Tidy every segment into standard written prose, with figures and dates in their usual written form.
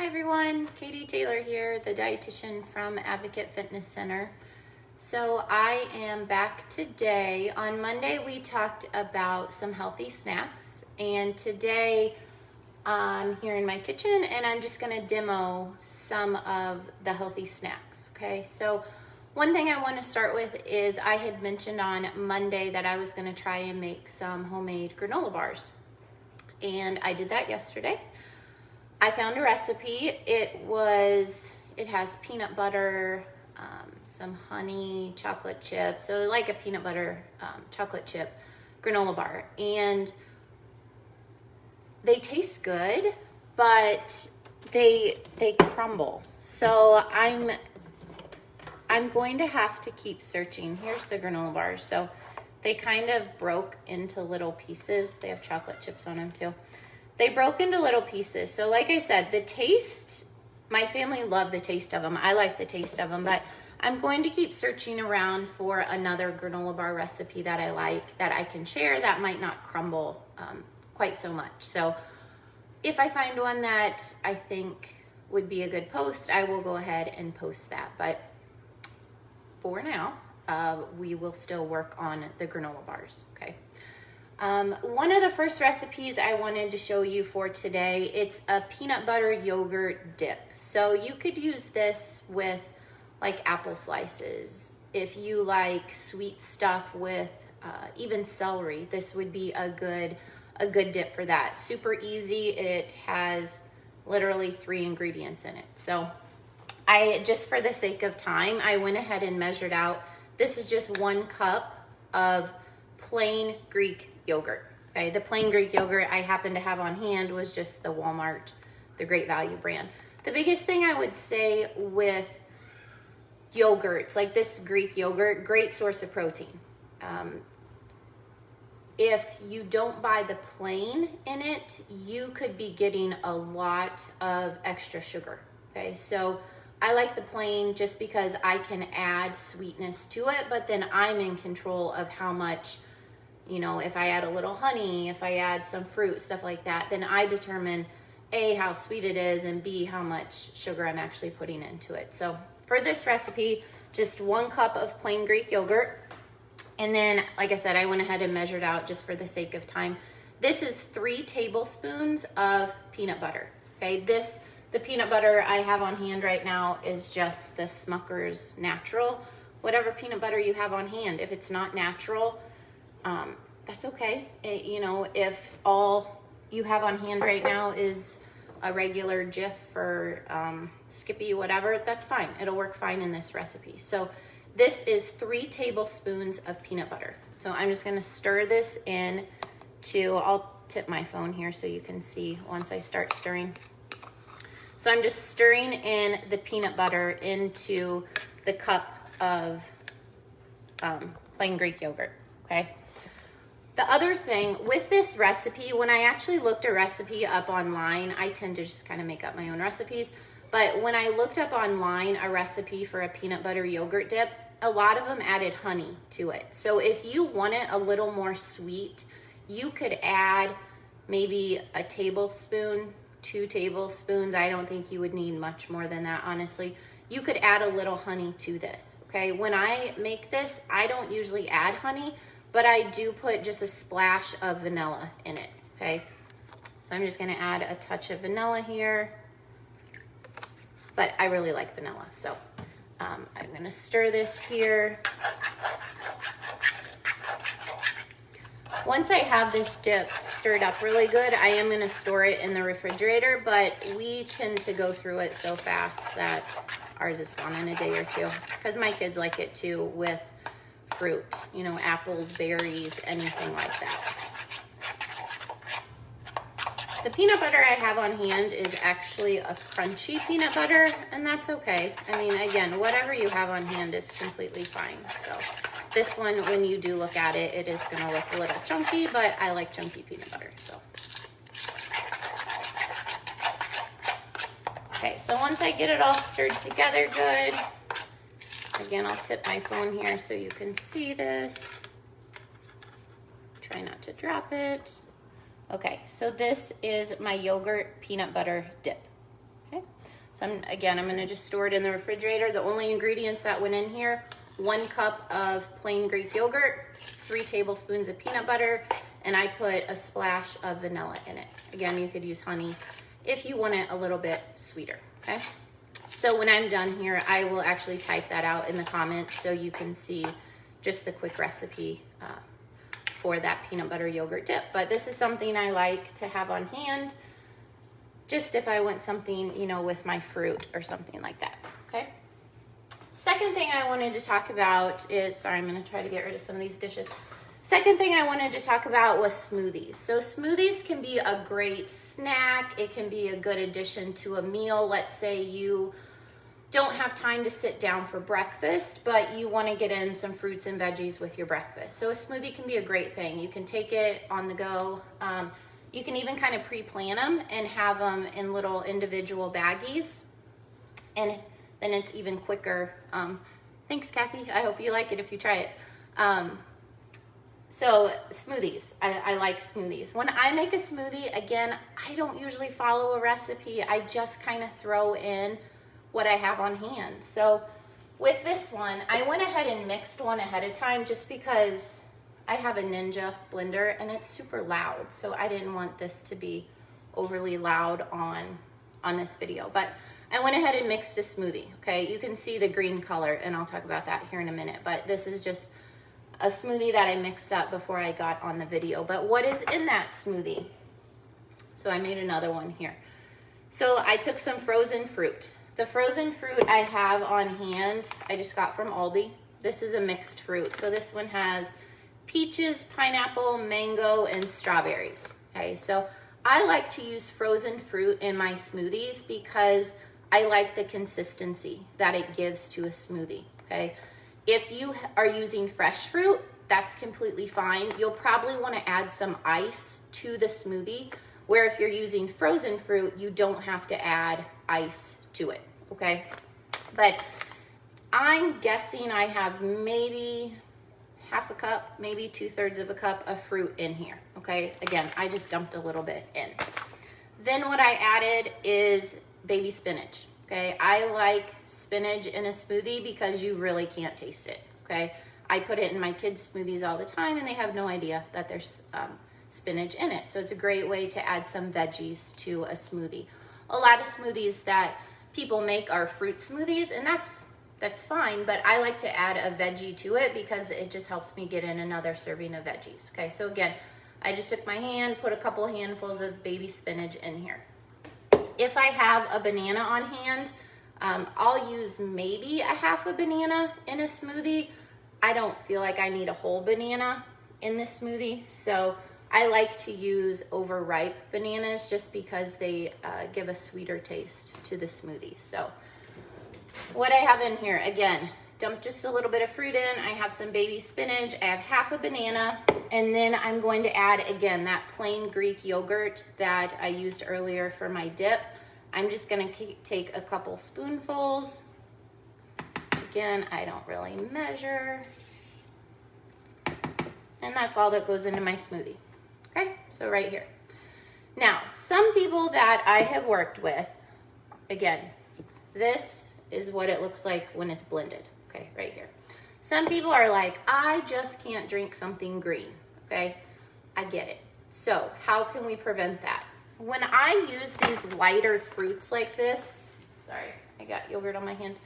Hi everyone, Katie Taylor here, the dietitian from Advocate Fitness Center. So I am back today. On Monday we talked about some healthy snacks, and today I'm here in my kitchen and I'm just gonna demo some of the healthy snacks, okay? So one thing I want to start with is I had mentioned on Monday that I was gonna try and make some homemade granola bars, and I did that yesterday. I found a recipe. It has peanut butter, some honey, chocolate chip, so like a peanut butter chocolate chip granola bar, and they taste good, but they crumble. So I'm going to have to keep searching. Here's the granola bars. So they kind of broke into little pieces. They have chocolate chips on them too. They broke into little pieces. So like I said, the taste, my family loved the taste of them. I like the taste of them, but I'm going to keep searching around for another granola bar recipe that I like, that I can share, that might not crumble quite so much. So if I find one that I think would be a good post, I will go ahead and post that. But for now, we will still work on the granola bars, okay? One of the first recipes I wanted to show you for today, it's a peanut butter yogurt dip. So you could use this with like apple slices. If you like sweet stuff with even celery, this would be a good dip for that. Super easy. It has literally 3 ingredients in it. So just for the sake of time, I went ahead and measured out. This is just 1 cup of plain Greek yogurt. Okay, the plain Greek yogurt I happen to have on hand was just the Walmart, the Great Value brand. The biggest thing I would say with yogurts, like this Greek yogurt, great source of protein. If you don't buy the plain in it, you could be getting a lot of extra sugar. Okay, so I like the plain just because I can add sweetness to it, but then I'm in control of how much, you know, if I add a little honey, if I add some fruit, stuff like that, then I determine A, how sweet it is, and B, how much sugar I'm actually putting into it. So for this recipe, just 1 cup of plain Greek yogurt. And then, like I said, I went ahead and measured out just for the sake of time. This is 3 tablespoons of peanut butter. Okay, the peanut butter I have on hand right now is just the Smucker's Natural. Whatever peanut butter you have on hand. If it's not natural, that's okay. You know, if all you have on hand right now is a regular Jif or Skippy, whatever, that's fine. It'll work fine in this recipe. So this is 3 tablespoons of peanut butter. So I'm just gonna stir this in I'll tip my phone here so you can see once I start stirring. So I'm just stirring in the peanut butter into the cup of plain Greek yogurt, okay? The other thing with this recipe, when I actually looked a recipe up online, I tend to just kind of make up my own recipes, but when I looked up online a recipe for a peanut butter yogurt dip, a lot of them added honey to it. So if you want it a little more sweet, you could add maybe a tablespoon, 2 tablespoons. I don't think you would need much more than that, honestly. You could add a little honey to this, okay? When I make this, I don't usually add honey, but I do put just a splash of vanilla in it, okay? So I'm just gonna add a touch of vanilla here, but I really like vanilla, so I'm gonna stir this here. Once I have this dip stirred up really good, I am gonna store it in the refrigerator, but we tend to go through it so fast that ours is gone in a day or 2, because my kids like it too with fruit, you know, apples, berries, anything like that. The peanut butter I have on hand is actually a crunchy peanut butter, and that's okay. I mean, again, whatever you have on hand is completely fine. So this one, when you do look at it, it is gonna look a little chunky, but I like chunky peanut butter, so. Okay, so once I get it all stirred together good, again, I'll tip my phone here so you can see this. Try not to drop it. Okay, so this is my yogurt peanut butter dip. Okay, so I'm gonna just store it in the refrigerator. The only ingredients that went in here, 1 cup of plain Greek yogurt, 3 tablespoons of peanut butter, and I put a splash of vanilla in it. Again, you could use honey if you want it a little bit sweeter, okay? So when I'm done here, I will actually type that out in the comments so you can see just the quick recipe for that peanut butter yogurt dip. But this is something I like to have on hand, just if I want something, you know, with my fruit or something like that, okay? Second thing I wanted to talk about is, sorry, I'm gonna try to get rid of some of these dishes. Second thing I wanted to talk about was smoothies. So smoothies can be a great snack. It can be a good addition to a meal. Let's say you don't have time to sit down for breakfast, but you want to get in some fruits and veggies with your breakfast. So a smoothie can be a great thing. You can take it on the go. You can even kind of pre-plan them and have them in little individual baggies. And then it's even quicker. Thanks, Kathy. I hope you like it if you try it. So smoothies, I like smoothies. When I make a smoothie, again, I don't usually follow a recipe. I just kind of throw in what I have on hand. So with this one, I went ahead and mixed one ahead of time just because I have a Ninja blender and it's super loud. So I didn't want this to be overly loud on this video. But I went ahead and mixed a smoothie, okay? You can see the green color and I'll talk about that here in a minute. But this is just a smoothie that I mixed up before I got on the video. But what is in that smoothie? So I made another one here. So I took some frozen fruit. The frozen fruit I have on hand, I just got from Aldi. This is a mixed fruit. So this one has peaches, pineapple, mango, and strawberries. Okay, so I like to use frozen fruit in my smoothies because I like the consistency that it gives to a smoothie, okay? If you are using fresh fruit, that's completely fine. You'll probably want to add some ice to the smoothie, where if you're using frozen fruit, you don't have to add ice to it, okay? But I'm guessing I have maybe half a cup, maybe 2/3 of a cup of fruit in here, okay? Again, I just dumped a little bit in. Then what I added is baby spinach. Okay, I like spinach in a smoothie because you really can't taste it, okay? I put it in my kids' smoothies all the time and they have no idea that there's spinach in it. So it's a great way to add some veggies to a smoothie. A lot of smoothies that people make are fruit smoothies and that's fine, but I like to add a veggie to it because it just helps me get in another serving of veggies, okay? So again, I just took my hand, put a couple handfuls of baby spinach in here. If I have a banana on hand, I'll use maybe a half a banana in a smoothie. I don't feel like I need a whole banana in this smoothie, so I like to use overripe bananas just because they give a sweeter taste to the smoothie. So what I have in here, again, dump just a little bit of fruit in. I have some baby spinach, I have half a banana, and then I'm going to add, again, that plain Greek yogurt that I used earlier for my dip. I'm just gonna take a couple spoonfuls. Again, I don't really measure. And that's all that goes into my smoothie, okay? So right here. Now, some people that I have worked with, again, this is what it looks like when it's blended. Okay, right here. Some people are like, I just can't drink something green, okay? I get it. So how can we prevent that? When I use these lighter fruits like this, sorry, I got yogurt on my hand.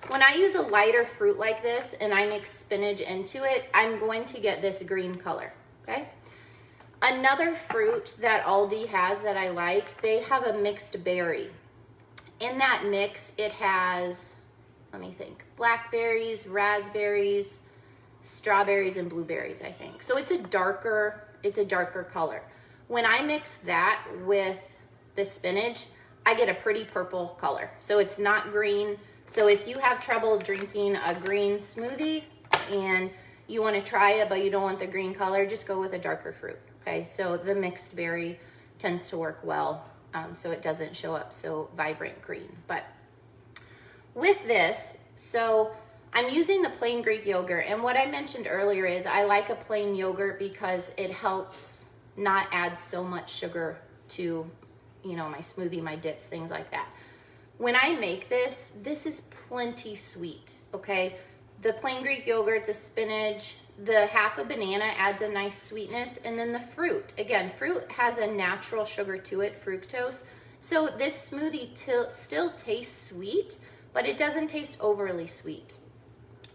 When I use a lighter fruit like this and I mix spinach into it, I'm going to get this green color, okay? Another fruit that Aldi has that I like, they have a mixed berry. In that mix, it has, let me think, blackberries, raspberries, strawberries, and blueberries, I think. So it's a darker color. When I mix that with the spinach, I get a pretty purple color. So it's not green. So if you have trouble drinking a green smoothie and you want to try it, but you don't want the green color, just go with a darker fruit, okay? So the mixed berry tends to work well, so it doesn't show up so vibrant green. But with this, so I'm using the plain Greek yogurt, and what I mentioned earlier is I like a plain yogurt because it helps not add so much sugar to, you know, my smoothie, my dips, things like that. when I make this, this is plenty sweet, okay? The plain Greek yogurt, the spinach, the half a banana adds a nice sweetness, and then the fruit. Again, fruit has a natural sugar to it, fructose. So this smoothie still tastes sweet, but it doesn't taste overly sweet.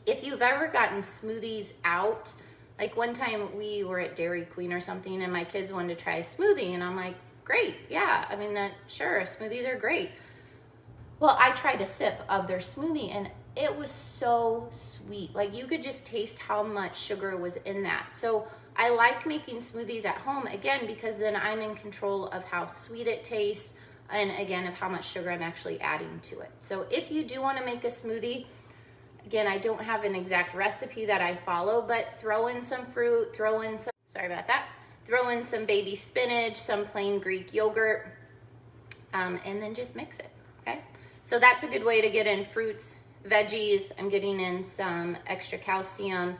If you've ever gotten smoothies out, like one time we were at Dairy Queen or something and my kids wanted to try a smoothie and I'm like, great, yeah, I mean, sure, smoothies are great. Well, I tried a sip of their smoothie and it was so sweet. Like you could just taste how much sugar was in that. So I like making smoothies at home, again, because then I'm in control of how sweet it tastes and again, of how much sugar I'm actually adding to it. So if you do want to make a smoothie, again, I don't have an exact recipe that I follow, but throw in some fruit, throw in some baby spinach, some plain Greek yogurt, and then just mix it, okay? So that's a good way to get in fruits, veggies. I'm getting in some extra calcium,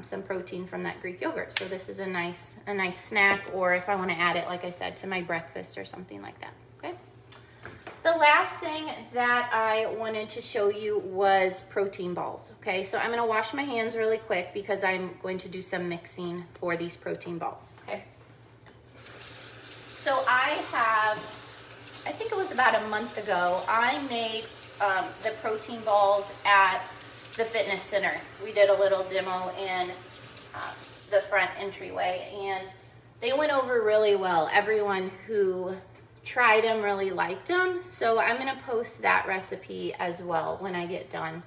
some protein from that Greek yogurt. So this is a nice snack, or if I want to add it, like I said, to my breakfast or something like that, okay? The last thing that I wanted to show you was protein balls, okay? So I'm gonna wash my hands really quick because I'm going to do some mixing for these protein balls, okay? So I think it was about a month ago, I made the protein balls at the fitness center. We did a little demo in the front entryway and they went over really well. Everyone who tried them really liked them, so I'm gonna post that recipe as well when I get done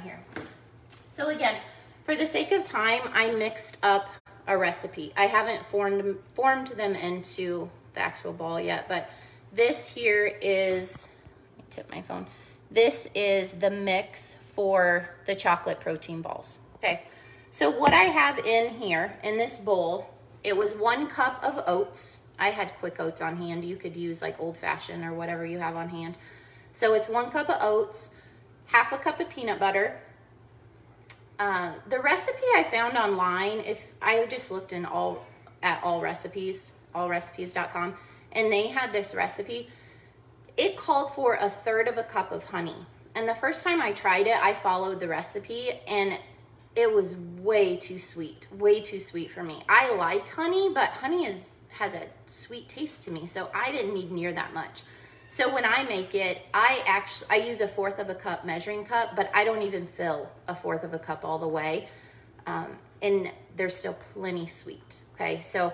here. So again, for the sake of time, I mixed up a recipe. I haven't formed them into the actual ball yet, but this here is, let me tip my phone. This is the mix for the chocolate protein balls. Okay, so what I have in here in this bowl, it was 1 cup of oats. I had quick oats on hand. You could use like old fashioned or whatever you have on hand. So it's 1 cup of oats, half a cup of peanut butter. The recipe I found online, if I just looked in allrecipes.com, and they had this recipe, it called for 1/3 cup of honey. And the first time I tried it, I followed the recipe and it was way too sweet for me. I like honey, but honey has a sweet taste to me, so I didn't need near that much. So when I make it, I use 1/4 cup measuring cup, but I don't even fill 1/4 cup all the way, and there's still plenty sweet, okay? So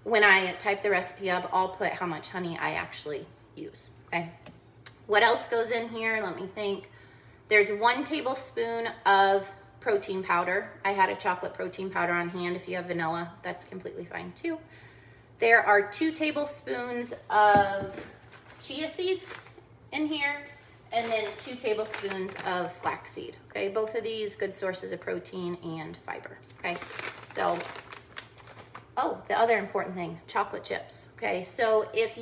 when I type the recipe up, I'll put how much honey I actually use, okay? What else goes in here? Let me think. There's 1 tablespoon of protein powder. I had a chocolate protein powder on hand. If you have vanilla, that's completely fine too. There are 2 tablespoons of chia seeds in here, and then 2 tablespoons of flaxseed. Okay, both of these good sources of protein and fiber. Okay, so, oh, the other important thing, chocolate chips. Okay, so if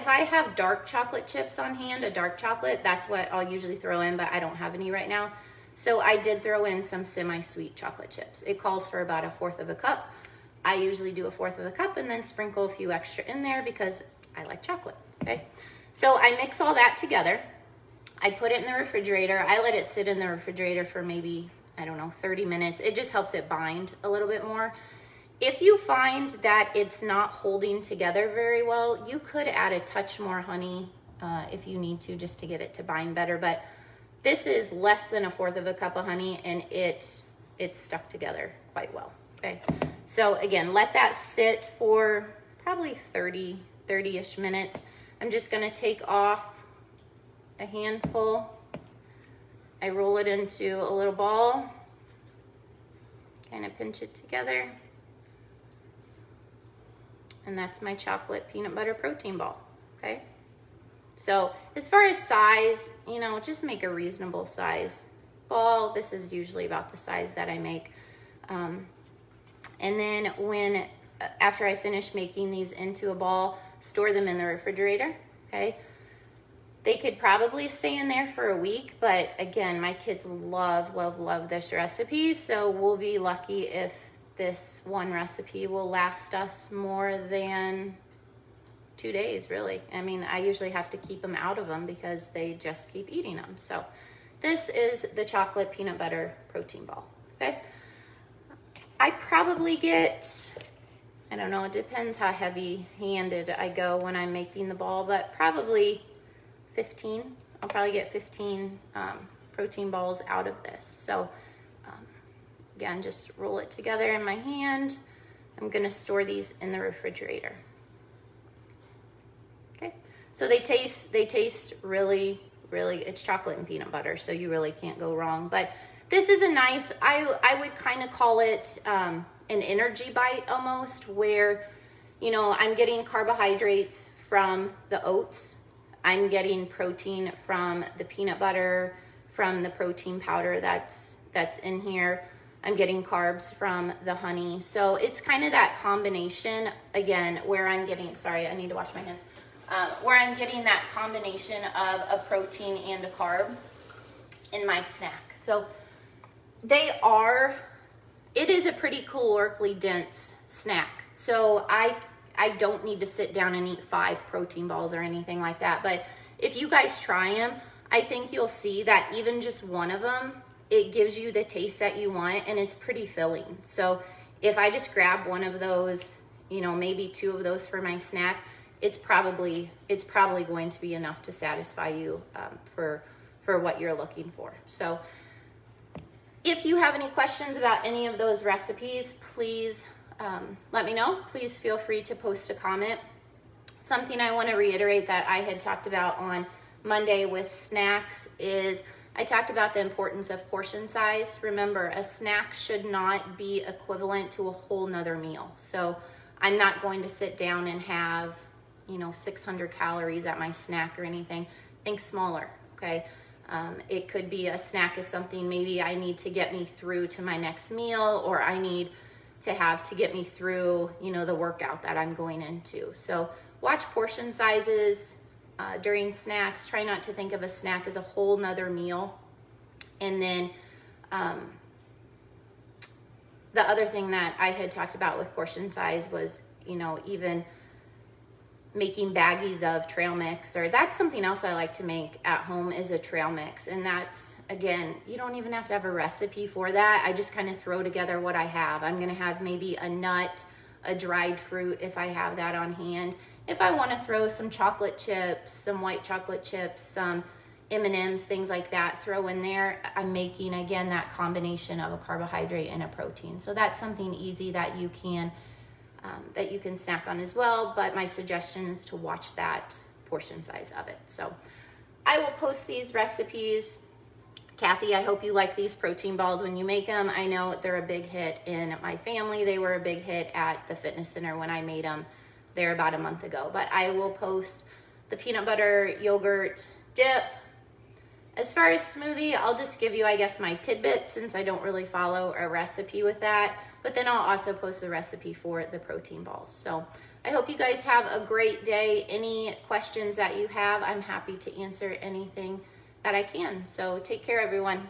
I have dark chocolate chips on hand, a dark chocolate, that's what I'll usually throw in, but I don't have any right now. So I did throw in some semi-sweet chocolate chips. It calls for about 1/4 cup. I usually do 1/4 cup and then sprinkle a few extra in there because I like chocolate, okay? So I mix all that together. I put it in the refrigerator. I let it sit in the refrigerator for maybe, I don't know, 30 minutes. It just helps it bind a little bit more. If you find that it's not holding together very well, you could add a touch more honey if you need to, just to get it to bind better. But this is less than 1/4 cup of honey and it's stuck together quite well, okay? So again, let that sit for probably 30-ish minutes. I'm just gonna take off a handful. I roll it into a little ball, kind of pinch it together. And that's my chocolate peanut butter protein ball, okay? So as far as size, you know, just make a reasonable size ball. This is usually about the size that I make. And then after I finish making these into a ball, store them in the refrigerator, okay? They could probably stay in there for a week, but again, my kids love this recipe, so we'll be lucky if this one recipe will last us more than 2 days, really. I mean, I usually have to keep them out of them because they just keep eating them. So this is the chocolate peanut butter protein ball, okay? I probably get, I don't know, it depends how heavy-handed I go when I'm making the ball, but probably 15. I'll probably get 15 protein balls out of this. So again, just roll it together in my hand. I'm gonna store these in the refrigerator. Okay, so they taste really, it's chocolate and peanut butter, so you really can't go wrong. But this is a nice, I would kind of call it an energy bite almost, where, you know, I'm getting carbohydrates from the oats, I'm getting protein from the peanut butter, from the protein powder that's in here, I'm getting carbs from the honey. So it's kind of that combination, again, where I'm getting, sorry, I need to wash my hands, where I'm getting that combination of a protein and a carb in my snack. So it is a pretty calorically dense snack. So I don't need to sit down and eat 5 protein balls or anything like that. But if you guys try them, I think you'll see that even just one of them, it gives you the taste that you want, and it's pretty filling. So if I just grab one of those, you know, maybe 2 of those for my snack, it's probably going to be enough to satisfy you for what you're looking for. So if you have any questions about any of those recipes, please let me know. Please feel free to post a comment. Something I want to reiterate that I had talked about on Monday with snacks is I talked about the importance of portion size. Remember, a snack should not be equivalent to a whole nother meal. So I'm not going to sit down and have, you know, 600 calories at my snack or anything. Think smaller, okay? It could be a snack is something maybe I need to get me through to my next meal, or I need to have to get me through, you know, the workout that I'm going into. So watch portion sizes during snacks. Try not to think of a snack as a whole nother meal. And then the other thing that I had talked about with portion size was, you know, even making baggies of trail mix, or that's something else I like to make at home, is a trail mix. And that's, again, you don't even have to have a recipe for that. I just kind of throw together what I have. I'm gonna have maybe a nut, a dried fruit if I have that on hand. If I want to throw some chocolate chips, some white chocolate chips, some M&Ms, things like that, throw in there, I'm making, again, that combination of a carbohydrate and a protein. So that's something easy that you can snack on as well. But my suggestion is to watch that portion size of it. So I will post these recipes. Kathy, I hope you like these protein balls when you make them. I know they're a big hit in my family. They were a big hit at the fitness center when I made them there about a month ago. But I will post the peanut butter yogurt dip. As far as smoothie, I'll just give you, I guess, my tidbits since I don't really follow a recipe with that. But then I'll also post the recipe for the protein balls. So I hope you guys have a great day. Any questions that you have, I'm happy to answer anything that I can. So take care, everyone.